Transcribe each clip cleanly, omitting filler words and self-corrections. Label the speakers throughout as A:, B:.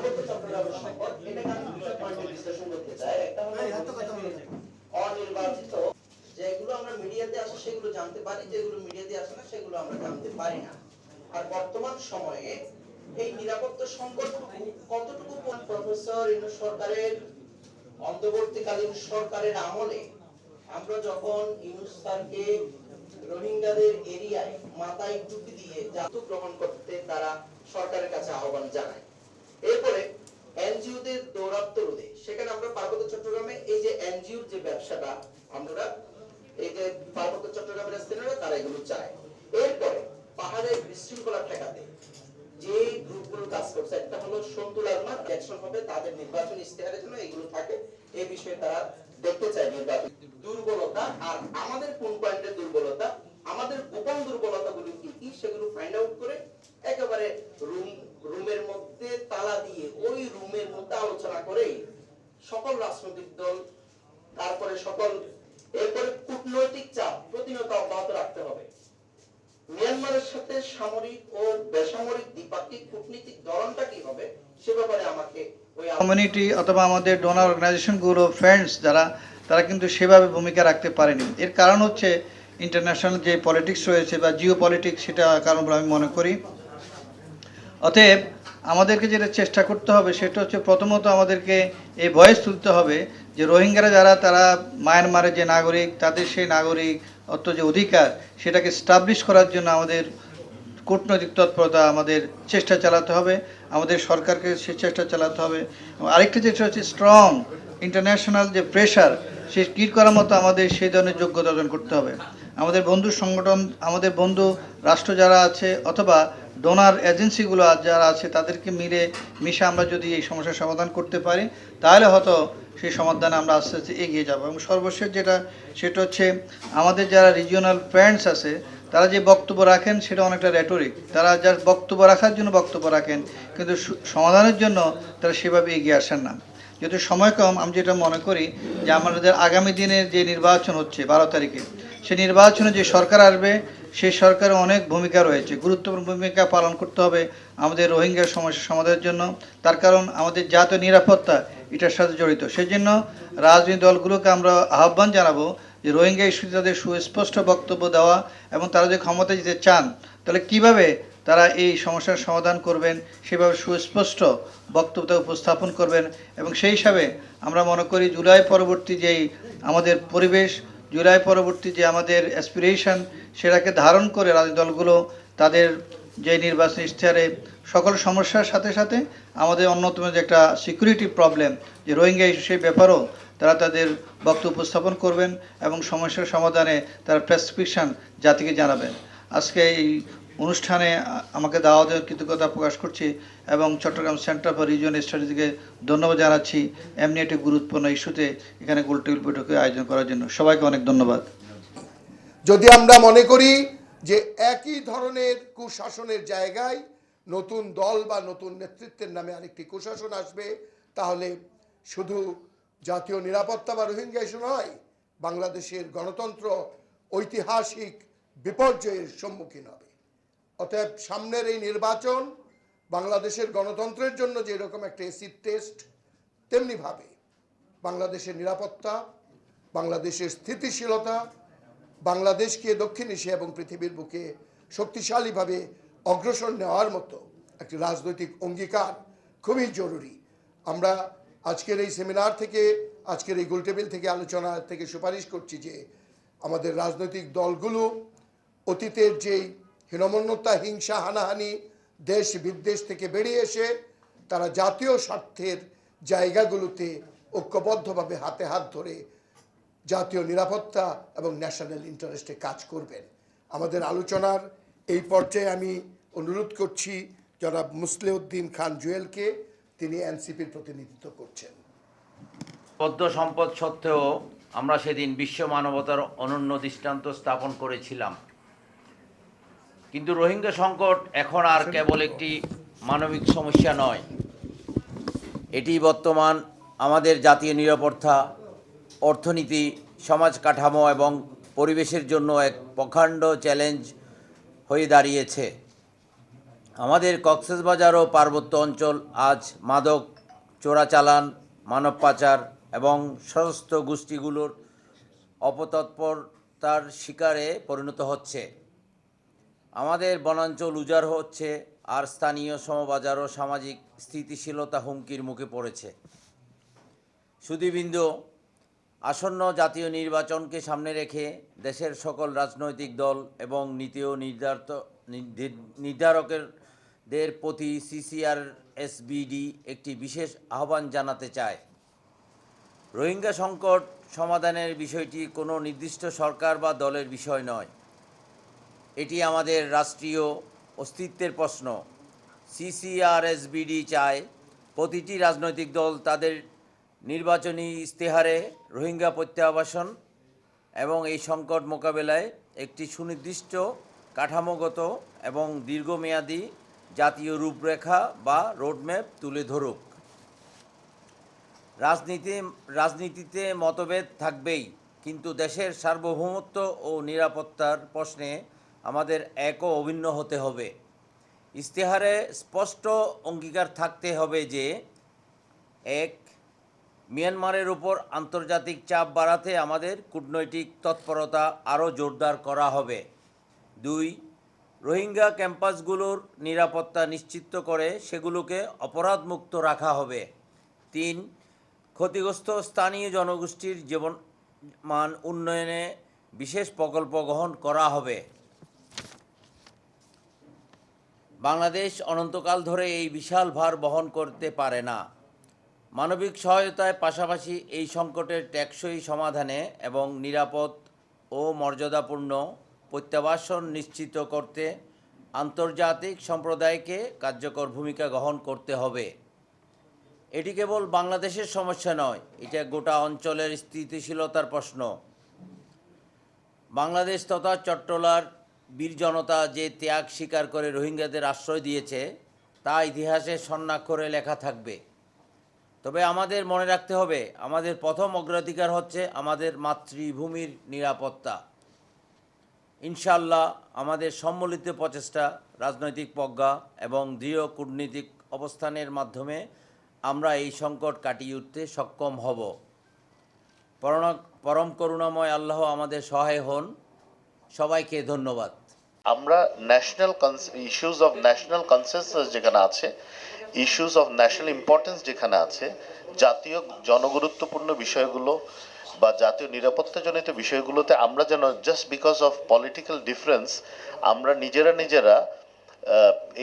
A: পার্বত্য চট্টগ্রামের সম্পদ, এটাকে আমি দুটো পয়েন্টে বিশ্লেষণ করতে চাই। একটা হলো অনির্বাচিত, যেগুলো আমরা মিডিয়াতে আসে সেগুলো জানতে পারি, যেগুলো মিডিয়াতে আসে না সেগুলো আমরা জানতে পারি না। আর বর্তমান সময়ে এই নিরাপত্তা সংকট কতটুকু প্রফেসর ইউনূস সরকারের অন্তর্বর্তীকালীন সরকারের আমলে আমরা যখন ইউনূস স্যারকে রোহিঙ্গাদের এরিয়ায় মাথায় টুপি দিয়ে জাতু গ্রহণ করতে তারা সরকারের কাছে আহ্বান জানায়, এরপরে এনজিওদের দৌরাত্ম্য রোধে সেখানে আমরা পার্বত্য চট্টগ্রামে এই যে এনজিওর যে ব্যবসাটা আমরা এই যে পার্বত্য চট্টগ্রামের স্থানীয়রা তারা এগুলো চায়, এরপরে পাহাড়ের বিশৃঙ্খলা ঠেকাতে যে গ্রুপগুলো কাজ করছে, একটা হলো সন্তুল আলমার অ্যাকশন হবে, তাদের নির্বাচন ইশতেহারের জন্য এগুলো থাকে, এই বিষয়ে তারা দেখতে চায় নির্বাচন দুর্বলতা। আর আমাদের কোন পয়েন্টের দুর্বলতা, আমাদের গোপন দুর্বলতাগুলো কি কি সেগুলো ফাইন্ড আউট করে একেবারে রুমের মধ্যে তালা দিয়ে ওই রুমের মধ্যে আলোচনা করে সকল রাজনৈতিক দল, তারপরে সকল, এরপরে কূটনৈতিক চাপ প্রতিনিয়ত অব্যাহত রাখতে হবে। মিয়ানমারের সাথে সামরিক ও বেসামরিক দ্বিপাক্ষিক কূটনীতিক ধরনটা কি হবে সে ব্যাপারে আমাকে ওই
B: কমিউনিটি অথবা আমাদের ডোনার অর্গানাইজেশনগুলো ফ্রেন্ডস যারা, তারা কিন্তু সেভাবে ভূমিকা রাখতে পারেনি। এর কারণ হচ্ছে ইন্টারন্যাশনাল যে পলিটিক্স রয়েছে বা জিও পলিটিক্স, সেটা কারণ বলে আমি মনে করি। অতএব আমাদেরকে যেটা চেষ্টা করতে হবে সেটা হচ্ছে প্রথমত আমাদেরকে এই ভয়েস তুলতে হবে যে রোহিঙ্গারা যারা, তারা মায়ানমারের যে নাগরিক, তাদের সেই নাগরিক অত যে অধিকার সেটাকে স্টাবলিশ করার জন্য আমাদের কূটনৈতিক তৎপরতা, আমাদের চেষ্টা চালাতে হবে, আমাদের সরকারকে সে চেষ্টা চালাতে হবে। এবং আরেকটা যেটা হচ্ছে স্ট্রং ইন্টারন্যাশনাল যে প্রেশার, সে কী করার মতো আমাদের সেই ধরনের যোগ্যতা অর্জন করতে হবে। আমাদের বন্ধু সংগঠন, আমাদের বন্ধু রাষ্ট্র যারা আছে অথবা ডোনার এজেন্সিগুলো যারা আছে, তাদেরকে মিশে আমরা যদি এই সমস্যার সমাধান করতে পারি, তাহলে হয়তো সেই সমাধানে আমরা আস্তে আস্তে এগিয়ে যাব। এবং সর্বশেষ যেটা, সেটা হচ্ছে আমাদের যারা রিজিওনাল ফ্রেন্ডস আছে, তারা যে বক্তব্য রাখেন সেটা অনেকটা রেটরিক, তারা যার বক্তব্য রাখার জন্য বক্তব্য রাখেন, কিন্তু সমাধানের জন্য তারা সেভাবে এগিয়ে আসেন না। যেহেতু সময় কম, আমি যেটা মনে করি যে আমাদের আগামী দিনের যে নির্বাচন হচ্ছে 12 তারিখে, সেই নির্বাচনে যে সরকার আসবে, সেই সরকারের অনেক ভূমিকা রয়েছে, গুরুত্বপূর্ণ ভূমিকা পালন করতে হবে আমাদের রোহিঙ্গার সমস্যা সমাধানের জন্য। তার কারণ আমাদের জাতীয় নিরাপত্তা এটার সাথে জড়িত। সেই জন্য রাজনৈতিক দলগুলোকে আমরা আহ্বান জানাবো যে রোহিঙ্গা ইস্যুতে তাদের সুস্পষ্ট বক্তব্য দেওয়া, এবং তারা যদি ক্ষমতায় যেতে চান তাহলে কিভাবে তারা এই সমস্যার সমাধান করবেন সেভাবে সুস্পষ্ট বক্তব্য উপস্থাপন করবেন। এবং সেই হিসাবে আমরা মনে করি জুলাই পরবর্তী যেই আমাদের পরিবেশ, জুলাই পরবর্তী যে আমাদের অ্যাসপিরেশন, সেটাকে ধারণ করে রাজনৈতিক দলগুলো তাদের যে নির্বাচনী ইশতেহারে সকল সমস্যার সাথে সাথে আমাদের অন্যতম যে একটা সিকিউরিটি প্রবলেম, যে রোহিঙ্গা ইস্যু, সেই ব্যাপারেও তারা তাদের বক্তব্য উপস্থাপন করবেন এবং সমস্যার সমাধানে তারা প্রেসক্রিপশন জাতিকে জানাবেন। আজকে এই অনুষ্ঠানে আমাকে দাওয়াতের কৃতজ্ঞতা প্রকাশ করছি এবং চট্টগ্রাম সেন্টার ফর রিজিয়ন স্টাডিজকে ধন্যবাদ জানাচ্ছি এমনি একটি গুরুত্বপূর্ণ ইস্যুতে এখানে গোলটেবিল বৈঠকে আয়োজন করার জন্য। সবাইকে অনেক ধন্যবাদ।
C: যদি আমরা মনে করি যে একই ধরনের কুশাসনের জায়গায় নতুন দল বা নতুন নেতৃত্বের নামে আরেকটি কুশাসন আসবে, তাহলে শুধু জাতীয় নিরাপত্তা বা রোহিঙ্গা ইস্যু নয়, বাংলাদেশের গণতন্ত্র ঐতিহাসিক বিপর্যয়ের সম্মুখীন হবে। অতএব সামনের এই নির্বাচন বাংলাদেশের গণতন্ত্রের জন্য যেরকম একটা এসিড টেস্ট, তেমনিভাবে বাংলাদেশের নিরাপত্তা, বাংলাদেশের স্থিতিশীলতা, বাংলাদেশকে দক্ষিণ এশিয়া এবং পৃথিবীর বুকে শক্তিশালীভাবে অগ্রসর নেওয়ার মতো একটি রাজনৈতিক অঙ্গীকার খুবই জরুরি। আমরা আজকের এই সেমিনার থেকে, আজকের এই গোলটেবিল থেকে, আলোচনা থেকে সুপারিশ করছি যে আমাদের রাজনৈতিক দলগুলো অতীতের যেই হীনমন্যতা, হিংসা, হানাহানি, দেশ বিদ্বেষ থেকে বেরিয়ে এসে তারা জাতীয় স্বার্থের জায়গাগুলোতে ঐক্যবদ্ধভাবে হাতে হাত ধরে জাতীয় নিরাপত্তা এবং ন্যাশনাল ইন্টারেস্টে কাজ করবেন। আমাদের আলোচনার এই পর্যায়ে আমি অনুরোধ করছি জনাব মুসলিউদ্দিন খান জুয়েলকে, তিনি এনসিপির প্রতিনিধিত্ব করছেন।
D: পদ্ম সম্পদ সত্ত্বেও আমরা সেদিন বিশ্ব মানবতার অনন্য দৃষ্টান্ত স্থাপন করেছিলাম। কিন্তু রোহিঙ্গা সংকট এখন আর কেবল একটি মানবিক সমস্যা নয়, এটি বর্তমান আমাদের জাতীয় নিরাপত্তা, অর্থনীতি, সমাজ কাঠামো এবং পরিবেশের জন্য এক প্রকাণ্ড চ্যালেঞ্জ হয়ে দাঁড়িয়েছে। আমাদের কক্সবাজার ও পার্বত্য অঞ্চল আজ মাদক চোরাচালান, মানব পাচার এবং সশস্ত্র গোষ্ঠীগুলোর অপতৎপরতার শিকারে পরিণত হচ্ছে। আমাদের বনাঞ্চল উজাড় হচ্ছে, আর স্থানীয় সমবাজার ও সামাজিক স্থিতিশীলতা হুমকির মুখে পড়েছে। সুধীবৃন্দ, আসন্ন জাতীয় নির্বাচনকে সামনে রেখে দেশের সকল রাজনৈতিক দল এবং নীতি ও নির্ধারকদের প্রতি CCRSBD একটি বিশেষ আহ্বান জানাতে চায়। রোহিঙ্গা সংকট সমাধানের বিষয়টি কোনো নির্দিষ্ট সরকার বা দলের বিষয় নয়, এটি আমাদের রাষ্ট্রীয় অস্তিত্বের প্রশ্ন। CCRSBD চায় প্রতিটি রাজনৈতিক দল তাদের নির্বাচনী ইশতেহারে রোহিঙ্গা প্রত্যাবাসন এবং এই সংকট মোকাবেলায় একটি সুনির্দিষ্ট কাঠামোগত এবং দীর্ঘমেয়াদী জাতীয় রূপরেখা বা রোডম্যাপ তুলে ধরুক। রাজনীতিতে মতভেদ থাকবেই, কিন্তু দেশের সার্বভৌমত্ব ও নিরাপত্তার প্রশ্নে আমাদের এক ও অভিন্ন হতে হবে। ইশতেহারে স্পষ্ট অঙ্গীকার থাকতে হবে যে 1. মিয়ানমারের উপর আন্তর্জাতিক চাপ বাড়াতে আমাদের কূটনৈতিক তৎপরতা আরও জোরদার করা হবে। 2. রোহিঙ্গা ক্যাম্পাসগুলোর নিরাপত্তা নিশ্চিত করে সেগুলোকে অপরাধমুক্ত রাখা হবে। 3. ক্ষতিগ্রস্ত স্থানীয় জনগোষ্ঠীর জীবনমান উন্নয়নে বিশেষ প্রকল্প গ্রহণ করা হবে। বাংলাদেশ অনন্তকাল ধরে এই বিশাল ভার বহন করতে পারে না। মানবিক সহায়তার পাশাপাশি এই সংকটের টেকসই সমাধানে এবং নিরাপদ ও মর্যাদাপূর্ণ প্রত্যাবাসন নিশ্চিত করতে আন্তর্জাতিক সম্প্রদায়কে কার্যকর ভূমিকা গ্রহণ করতে হবে। এটি কেবল বাংলাদেশের সমস্যা নয়, এটা গোটা অঞ্চলের স্থিতিশীলতার প্রশ্ন। বাংলাদেশ তথা চট্টলার বীর জনতা যে ত্যাগ স্বীকার করে রোহিঙ্গাদের আশ্রয় দিয়েছে তা ইতিহাসে স্বর্ণাক্ষরে লেখা থাকবে। তবে আমাদের মনে রাখতে হবে, আমাদের প্রথম অগ্রাধিকার হচ্ছে আমাদের মাতৃভূমির নিরাপত্তা। ইনশাআল্লাহ আমাদের সম্মিলিত প্রচেষ্টা, রাজনৈতিক প্রজ্ঞা এবং দৃঢ় কূটনীতিক অবস্থানের মাধ্যমে আমরা এই সংকট কাটিয়ে উঠতে সক্ষম হব। পরম করুণাময় আল্লাহ আমাদের সহায় হন। সবাইকে ধন্যবাদ।
E: আমরা national issues of national consensus যেখানে আছে, ইস্যুস অফ ন্যাশনাল ইম্পর্টেন্স যেখানে আছে, জাতীয় জনগুরুত্বপূর্ণ বিষয়গুলো বা জাতীয় নিরাপত্তাজনিত বিষয়গুলোতে আমরা যেন just because of political difference আমরা নিজেরা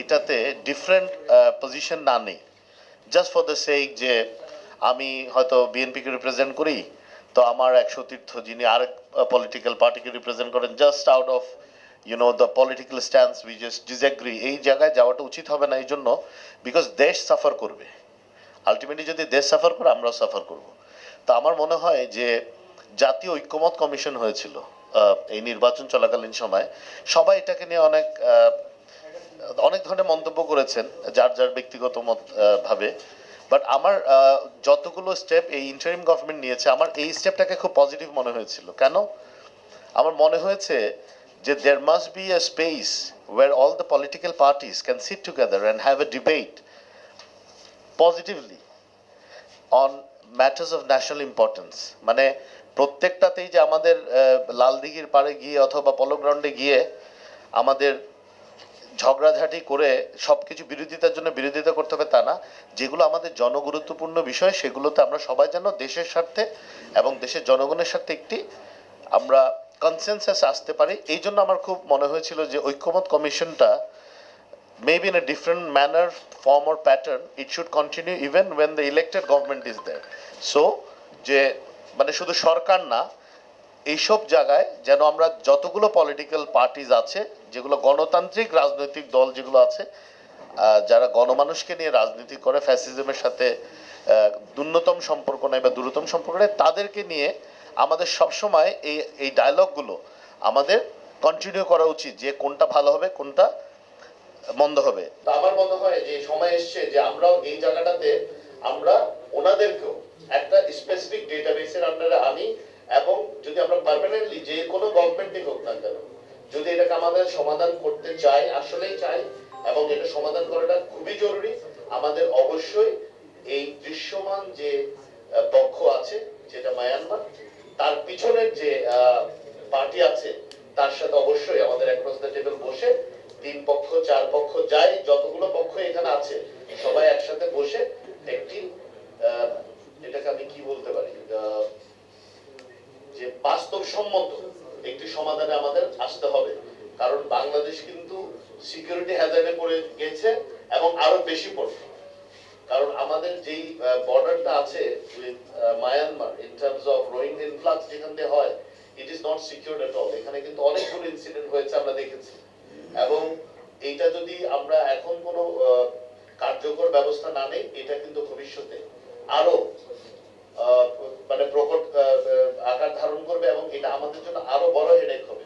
E: এটাতে ডিফারেন্ট পজিশন না নিই, জাস্ট ফর দ্য সেক যে আমি হয়তো বিএনপিকে রিপ্রেজেন্ট করি, তো আমার এক সতীর্থ যিনি আরেক পলিটিক্যাল পার্টিকে রিপ্রেজেন্ট করেন, just out of the political stance we just disagree, এই জায়গায় যাওয়াটা উচিত হবে না। এই জন্য বিকজ দেশ সাফার করবে, আলটিমেটলি যদি দেশ সাফার করে আমরাও সাফার করব। তো আমার মনে হয় যে জাতীয় ঐক্যমত কমিশন হয়েছিল এই নির্বাচন চলাকালীন সময়, সবাই এটাকে নিয়ে অনেক ধরনের মন্তব্য করেছেন যার যার ব্যক্তিগত মত ভাবে, বাট আমার যতগুলো স্টেপ এই ইন্টারিম গভর্নমেন্ট নিয়েছে আমার এই স্টেপটাকে খুব পজিটিভ মনে হয়েছিল। কেন? আমার মনে হয়েছে যে there must be a space where all the political parties can sit together and have a debate positively on matters of national importance. মানে প্রত্যেকটাতেই যে আমাদের লালদিঘির পাড়ে গিয়ে অথবা পলো গ্রাউন্ডে গিয়ে আমাদের ঝগড়াঝাটি করে সবকিছু বিরোধিতার জন্য বিরোধিতা করতে হবে তা না। যেগুলো আমাদের জনগুরুত্বপূর্ণ বিষয় সেগুলোতে আমরা সবাই যেন দেশের স্বার্থে এবং দেশের জনগণের স্বার্থে একটি আমরা কনসেনসাস আসতে পারি। এই জন্য আমার খুব মনে হয়েছিল যে ঐক্যমত কমিশনটা maybe in a different manner, form or pattern, it should continue even when the elected government is there. So যে মানে শুধু সরকার না, এইসব জায়গায় যেন আমরা যতগুলো পলিটিক্যাল পার্টিজ আছে, যেগুলো গণতান্ত্রিক রাজনৈতিক দল যেগুলো আছে, যারা গণমানুষকে নিয়ে রাজনীতি করে, ফ্যাসিজমের সাথে ন্যূনতম সম্পর্ক নেই বা দূরতম সম্পর্ক নেই, তাদেরকে নিয়ে আমাদের সবসময় এই ডায়লগগুলো আমাদের কন্টিনিউ করা উচিত, যে কোনটা ভালো হবে কোনটা মন্দ হবে। তো আমার মনে হয় যে সময় এসছে যে আমরাও এই জায়গাটাতে আমরা ওনাদেরকেও একটা স্পেসিফিক ডেটাবেসের আন্ডারে আনি, এবং যদি আমরা পার্মানেন্টলি যে কোনো গভর্নমেন্টই হোক না কেন, যদি এটাকে আমাদের সমাধান করতে চাই, আসলেই চাই, এবং এটা সমাধান করাটা খুবই জরুরি। আমাদের অবশ্যই এই দৃশ্যমান যে পক্ষ আছে যেটা মায়ানমার, তার পিছনের যে পার্টি আছে তার সাথে অবশ্যই আমাদের অ্যাক্রস দ্য টেবিল বসে 3 পক্ষ 4 পক্ষ যাই যতগুলো পক্ষ এখানে আছে সবাই একসাথে বসে একটি এটাকে আমি কি বলতে পারি যে বাস্তবসম্মত একটি সমাধানে আমাদের আসতে হবে। কারণ বাংলাদেশ কিন্তু সিকিউরিটি হ্যাজার্ডে পড়ে গেছে এবং আরো বেশি পড়বে। কারণ আমাদের যেই বর্ডারটা আছে with Myanmar in terms of Rohingya influx যেখান দিয়ে হয়, it is not secured at all. এখানে কিন্তু অনেকগুলো ইনসিডেন্ট হয়েছে আমরা দেখেছি, এবং এইটা যদি আমরা এখন কোনো কার্যকর ব্যবস্থা না নেই, এটা কিন্তু ভবিষ্যতে আরো মানে প্রকট আকার ধারণ করবে এবং এটা আমাদের জন্য আরো বড় হেডেক হবে।